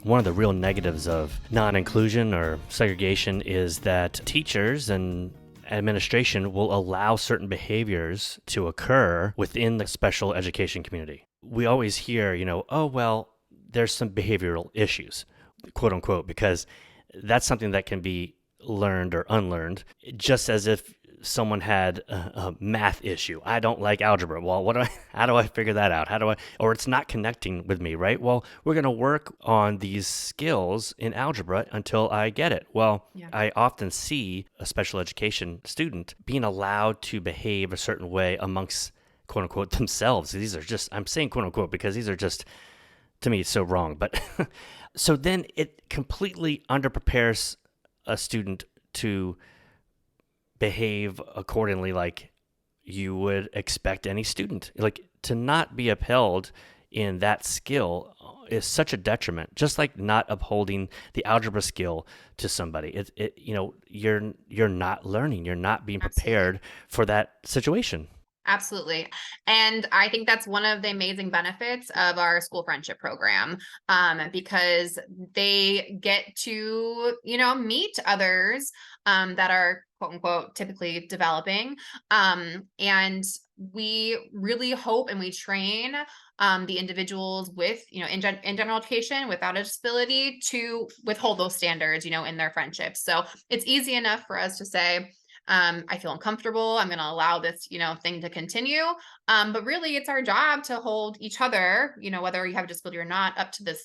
One of the real negatives of non-inclusion or segregation is that teachers and administration will allow certain behaviors to occur within the special education community. We always hear, oh, well, there's some behavioral issues, quote unquote, because that's something that can be learned or unlearned, just as if someone had a math issue. I don't like algebra. Well, how do I figure that out? Or it's not connecting with me, right? Well, we're going to work on these skills in algebra until I get it. Well, Yeah. I often see a special education student being allowed to behave a certain way amongst quote unquote themselves. These are just, I'm saying quote unquote because these are just, to me, it's so wrong. But so then it completely underprepares a student to behave accordingly like you would expect any student. Like to not be upheld in that skill is such a detriment. Just like not upholding the algebra skill to somebody, you're not learning. You're not being Absolutely. prepared for that situation. Absolutely. And I think that's one of the amazing benefits of our school friendship program, because they get to, meet others that are quote unquote typically developing. And we really hope and we train the individuals with, in general education without a disability to withhold those standards, in their friendships. So it's easy enough for us to say, I feel uncomfortable. I'm going to allow this, thing to continue. But really it's our job to hold each other, whether you have a disability or not, up to the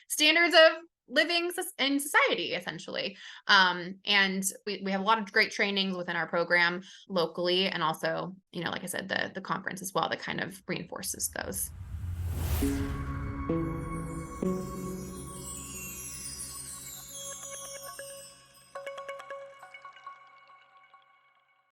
standards of living in society, essentially. And we have a lot of great trainings within our program locally. And also, like I said, the conference as well, that kind of reinforces those.